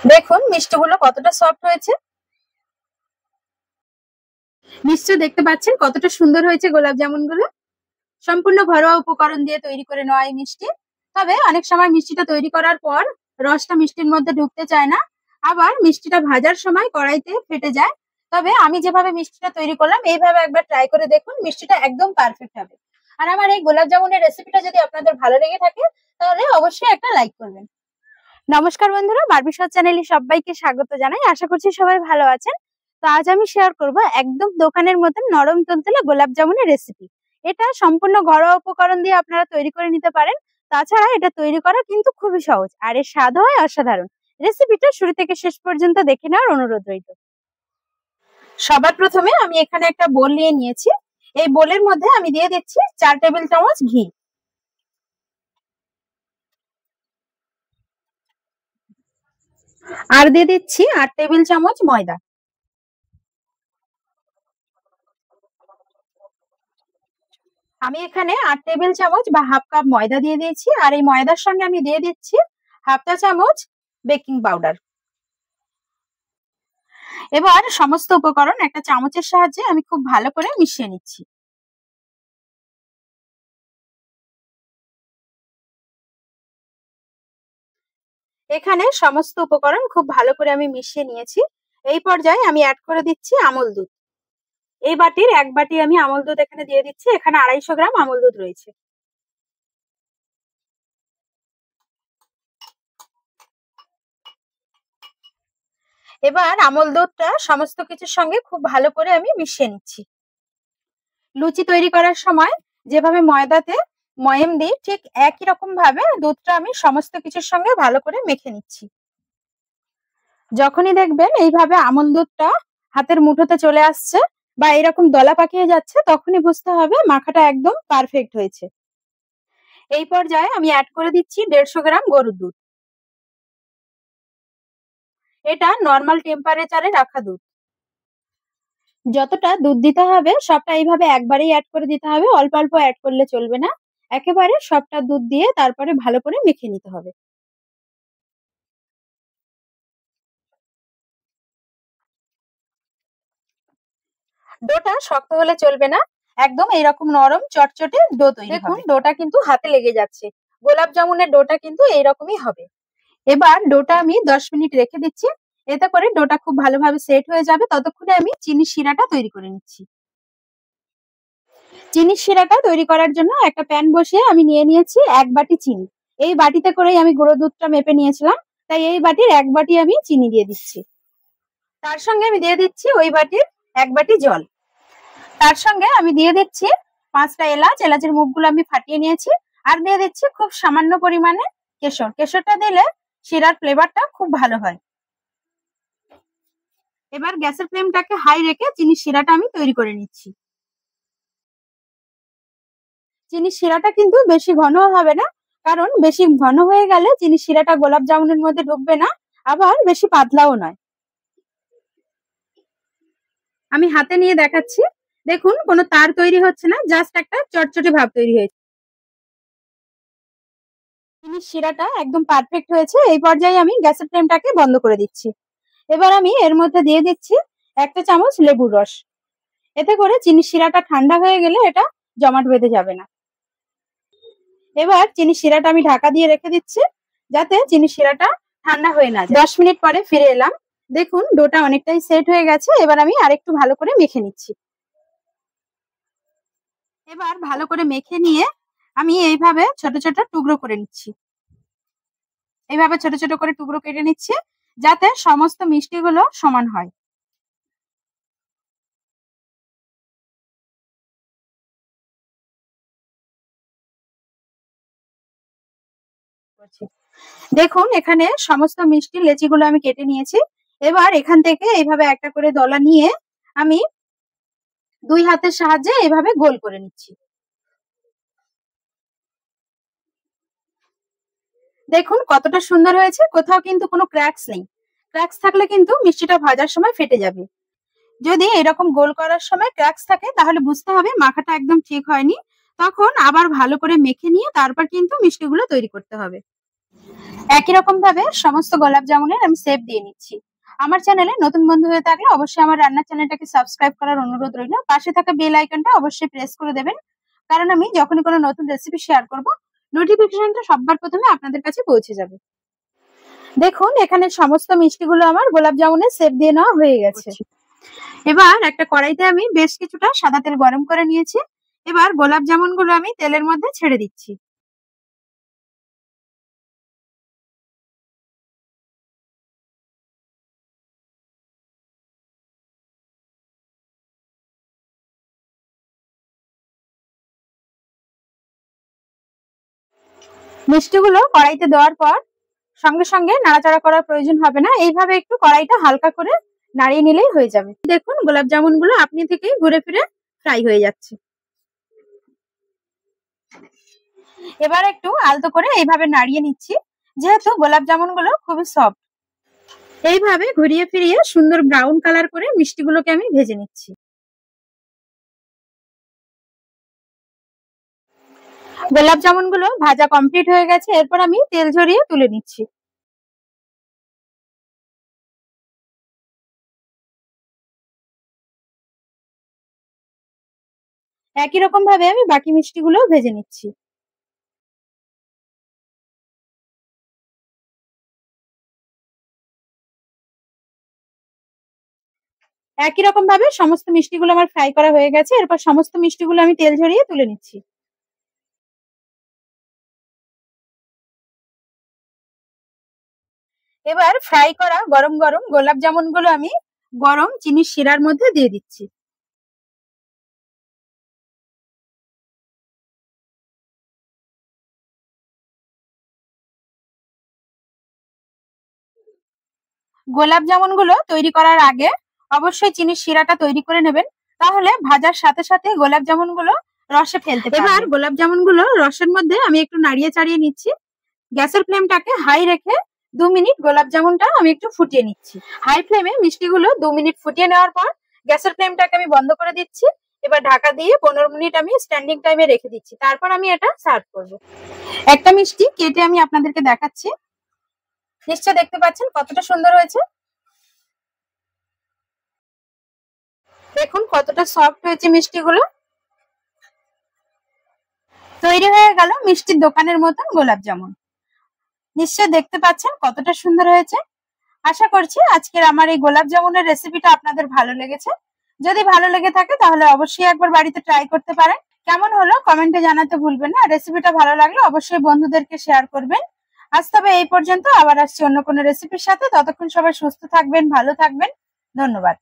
দেখুন মিষ্টিগুলো কতটা সফট হয়েছে। নিশ্চয় দেখতে পাচ্ছেন কতটা সুন্দর হয়েছে গোলাপ জামুন গুলো। সম্পূর্ণ ঘরোয়া উপকরণ দিয়ে তৈরি করে নেওয়া এই মিষ্টি। তবে অনেক সময় মিষ্টিটা তৈরি করার পর রসটা মিষ্টির মধ্যে ঢুকতে চায় না, আবার মিষ্টিটা ভাজার সময় কড়াইতে ফেটে যায়। তবে আমি যেভাবে মিষ্টিটা তৈরি করলাম এইভাবে একবার ট্রাই করে দেখুন, মিষ্টিটা একদম পারফেক্ট হবে। আর আমার এই গোলাপ জামুনের রেসিপিটা যদি আপনাদের ভালো লেগে থাকে তাহলে অবশ্যই একটা লাইক করবেন। নমস্কার বন্ধুরা, বারবি শো চ্যানেলে সবাইকে স্বাগত জানাই। আশা করছি সবাই ভালো আছেন। তো আজ আমি শেয়ার করব একদম দোকানের মতন নরম তুলতুলে গোলাপ জামুনের রেসিপি। এটা সম্পূর্ণ ঘরোয়া উপকরণ দিয়ে আপনারা তৈরি করে নিতে পারেন। তাছাড়া এটা তৈরি করা কিন্তু খুবই সহজ, আর এর স্বাদ হয় অসাধারণ। রেসিপিটা শুরু থেকে শেষ পর্যন্ত দেখে নেওয়ার অনুরোধ রইল। সবার প্রথমে আমি এখানে একটা বোল নিয়ে নিয়েছি। এই বোলের মধ্যে আমি দিয়ে দিচ্ছি 4 টেবিল চামচ ঘি। আর দিয়ে দিচ্ছি 8 টেবিল চামচ ময়দা। আমি এখানে 8 টেবিল চামচ বা হাফ কাপ ময়দা দিয়ে দিয়েছি, আর এই ময়দার সঙ্গে আমি দিয়ে দিচ্ছি হাফ চা চামচ বেকিং পাউডার। এবার সমস্ত উপকরণ একটা চামচের সাহায্যে আমি খুব ভালো করে মিশিয়ে নিচ্ছি। এখানে সমস্ত উপকরণ খুব ভালো করে আমি মিশিয়ে নিয়েছি। এই পর্যায়ে আমি অ্যাড করে দিচ্ছি আমুল দুধ। এই বাটির 1 বাটি আমি আমুল দুধ এখানে দিয়ে দিচ্ছি। এখানে 250 গ্রাম আমুল দুধ রয়েছে। এবার আমুল দুধটা সমস্ত কিছুর সঙ্গে খুব ভালো করে আমি মিশিয়ে নিচ্ছি। লুচি তৈরি করার সময় যেভাবে ময়দাতে ময়াম দিই, ঠিক একই রকম ভাবে দুধটা আমি সমস্ত কিছুর সঙ্গে ভালো করে মেখে নিচ্ছি। যখনই দেখবেন এইভাবে আমুল দুধটা হাতের মুঠোতে চলে আসছে বা এরকম দলা পাকিয়ে যাচ্ছে, তখনই বুঝতে হবে মাখাটা একদম পারফেক্ট হয়েছে। এই পর্যায়ে আমি অ্যাড করে দিচ্ছি 150 গ্রাম গরুর দুধ। এটা নর্মাল টেম্পারেচারে রাখা দুধ। যতটা দুধ দিতে হবে সবটা এইভাবে একবারেই অ্যাড করে দিতে হবে, অল্প অল্প অ্যাড করলে চলবে না। একেবারে সবটা দুধ দিয়ে তারপরে ভালো করে মেখে নিতে হবে। ডোটা শক্ত হলে চলবে না, একদম এইরকম নরম চটচটে ডো তৈরি হবে। দেখুন ডোটা কিন্তু হাতে লেগে যাচ্ছে। গোলাপ জামুনের ডোটা কিন্তু এইরকমই হবে। এবার ডোটা আমি 10 মিনিট রেখে দিচ্ছি। এতে করে ডোটা খুব ভালোভাবে সেট হয়ে যাবে। ততক্ষণে আমি চিনির শিরাটা তৈরি করে নিচ্ছি। চিনির শিরাটা তৈরি করার জন্য একটা প্যান বসিয়ে আমি নিয়ে নিয়েছি 1 বাটি চিনি। এই বাটিতে করেই আমি গুঁড়ো দুধটা মেপে নিয়েছিলাম, তাই এই বাটির 1 বাটি আমি চিনি দিয়ে দিচ্ছি। তার সঙ্গে আমি দিয়ে দিচ্ছি ওই বাটির 1 বাটি জল। তার সঙ্গে আমি দিয়ে দিচ্ছি 5টা এলাচ। এলাচের মুখগুলো আমি ফাটিয়ে নিয়েছি। আর দিয়ে দিচ্ছি খুব সামান্য পরিমাণে কেশর। কেশরটা দিলে শিরার ফ্লেভারটা খুব ভালো হয়। এবার গ্যাসের ফ্লেমটাকে হাই রেখে চিনির শিরাটা আমি তৈরি করে নিচ্ছি। চিনির শিরাটা কিন্তু বেশি ঘনও হবে না, কারণ বেশি ঘন হয়ে গেলে চিনির শিরাটা গোলাপ জামুনের মধ্যে ঢুকবে না, আবার বেশি পাতলাও নয়। আমি হাতে নিয়ে দেখাচ্ছি। দেখুন কোনো তার তৈরি হচ্ছে না, জাস্ট একটা চটচটে ভাব তৈরি হয়েছে। চিনির শিরাটা একদম পারফেক্ট হয়েছে। এই পর্যায়ে আমি গ্যাসের ফ্লেমটাকে বন্ধ করে দিচ্ছি। এবার আমি এর মধ্যে দিয়ে দিচ্ছি 1 চা চামচ লেবুর রস। এতে করে চিনির শিরাটা ঠান্ডা হয়ে গেলে এটা জমাট বেঁধে যাবে না। এবার চিনির শিরাটা আমি ঢাকা দিয়ে রেখে দিচ্ছি, যাতে চিনির শিরাটা ঠান্ডা হয়ে না যায়। 10 মিনিট পরে ফিরে এলাম। দেখুন ডোটা অনেকটাই সেট হয়ে গেছে। এবার আমি আরেকটু ভালো করে মেখে নিচ্ছি। এবার ভালো করে মেখে নিয়ে আমি এইভাবে ছোট ছোট টুকরো করে নিচ্ছি। এইভাবে ছোট ছোট করে টুকরো কেটে নিচ্ছি, যাতে সমস্ত মিষ্টিগুলো সমান হয়। দেখুন এখানে সমস্ত মিষ্টি লেচিগুলো আমি কেটে নিয়েছি। এবার এখান থেকে এইভাবে একটা করে দলা নিয়ে আমি 2 হাতের সাহায্যে এইভাবে গোল করে নিচ্ছি। দেখুন কতটা সুন্দর হয়েছে, কোথাও কিন্তু কোনো ক্র্যাকস নেই। ক্র্যাকস থাকলে কিন্তু মিষ্টিটা ভাজার সময় ফেটে যাবে। যদি এরকম গোল করার সময় ক্র্যাকস থাকে তাহলে বুঝতে হবে মাখাটা একদম ঠিক হয়নি। তখন আবার ভালো করে মেখে নিয়ে তারপর কিন্তু মিষ্টিগুলো তৈরি করতে হবে। একই রকম ভাবে সমস্ত গোলাপ জামুনের আমি শেপ দিয়ে নিচ্ছি। আমার চ্যানেলে নতুন বন্ধু হয়ে থাকলে অবশ্যই আমার রান্নার চ্যানেলটাকে সাবস্ক্রাইব করার অনুরোধ রইল। পাশে থাকা বেল আইকনটা অবশ্যই প্রেস করে দেবেন, কারণ আমি যখনই কোনো নতুন রেসিপি শেয়ার করব নোটিফিকেশনটা সবার প্রথমে আপনাদের কাছে পৌঁছে যাবে। দেখুন এখানে সমস্ত মিষ্টিগুলো আমার গোলাপ জামুনের শেপ দিয়ে নেওয়া হয়ে গেছে। এবার একটা কড়াইতে আমি বেশ কিছুটা সাদা তেল গরম করে নিয়েছি। এবার গোলাপ জামুনগুলো আমি তেলের মধ্যে ছেড়ে দিচ্ছি। মিষ্টিগুলো কড়াইতে দেওয়ার পর সঙ্গে সঙ্গে নাড়াচাড়া করার প্রয়োজন হবে না, এইভাবে একটু কড়াইটা হালকা করে নাড়িয়ে নিলেই হয়ে যাবে। দেখুন গোলাপ জামুনগুলো আপনি থেকেই ঘুরে ফিরে ফ্রাই হয়ে যাচ্ছে। এবার একটু আলতো করে এইভাবে নাড়িয়ে নিচ্ছি, যেহেতু গোলাপ জামুনগুলো খুবই সফট। এইভাবে ঘুরিয়ে ফিরিয়ে সুন্দর ব্রাউন কালার করে মিষ্টিগুলোকে আমি ভেজে নিচ্ছি। গোলাপ জামুনগুলো ভাজা কমপ্লিট হয়ে গেছে, এরপর আমি তেল ঝরিয়ে তুলে নিচ্ছি। একই রকম ভাবে আমি বাকি মিষ্টিগুলো ভেজে নিচ্ছি। একই রকম ভাবে সমস্ত মিষ্টিগুলো আমার ফ্রাই করা হয়ে গেছে, এরপর সমস্ত মিষ্টিগুলো আমি তেল ঝরিয়ে তুলে নিচ্ছি। এবার ফ্রাই করা গরম গরম গোলাপ জামুনগুলো আমি গরম চিনির শিরার মধ্যে দিয়ে দিচ্ছি। গোলাপ জামুনগুলো তৈরি করার আগে অবশ্যই চিনির শিরাটা তৈরি করে নেবেন, তাহলে ভাজার সাথে সাথে গোলাপ জামুনগুলো রসে ফেলতে পারবেন। এবার গোলাপ জামুনগুলো রসের মধ্যে আমি একটু নাড়িয়ে চাড়িয়ে নিচ্ছি। গ্যাসের ফ্লেমটাকে হাই রেখে 2 মিনিট গোলাপ জামুনটা আমি একটু ফুটিয়ে নিচ্ছি। হাই ফ্লেমে মিষ্টিগুলো 2 মিনিট ফুটিয়ে নেওয়ার পর গ্যাসের ফ্লেমটাকে আমি বন্ধ করে দিচ্ছি। এবার ঢাকা দিয়ে 15 মিনিট আমি স্ট্যান্ডিং টাইমে রেখে দিচ্ছি, তারপর আমি এটা সার্ভ করব। একটা মিষ্টি কেটে আমি আপনাদেরকে দেখাচ্ছি। নিশ্চয় দেখতে পাচ্ছেন কতটা সুন্দর হয়েছে। দেখুন কতটা সফট হয়েছে মিষ্টিগুলো। তৈরি হয়ে গেল মিষ্টির দোকানের মতন গোলাপ জামুন। নিশ্চয় দেখতে পাচ্ছেন কতটা সুন্দর হয়েছে। আশা করছি আজকের আমার এই গোলাপ জামুনের রেসিপিটা আপনাদের ভালো লেগেছে। যদি ভালো লেগে থাকে তাহলে অবশ্যই একবার বাড়িতে ট্রাই করতে পারেন। কেমন হলো কমেন্টে জানাতে ভুলবেন না। রেসিপিটা ভালো লাগলে অবশ্যই বন্ধুদেরকে শেয়ার করবেন। আজ তবে এই পর্যন্ত, আবার আসছি অন্য কোনো রেসিপির সাথে। ততক্ষণ সবাই সুস্থ থাকবেন, ভালো থাকবেন। ধন্যবাদ।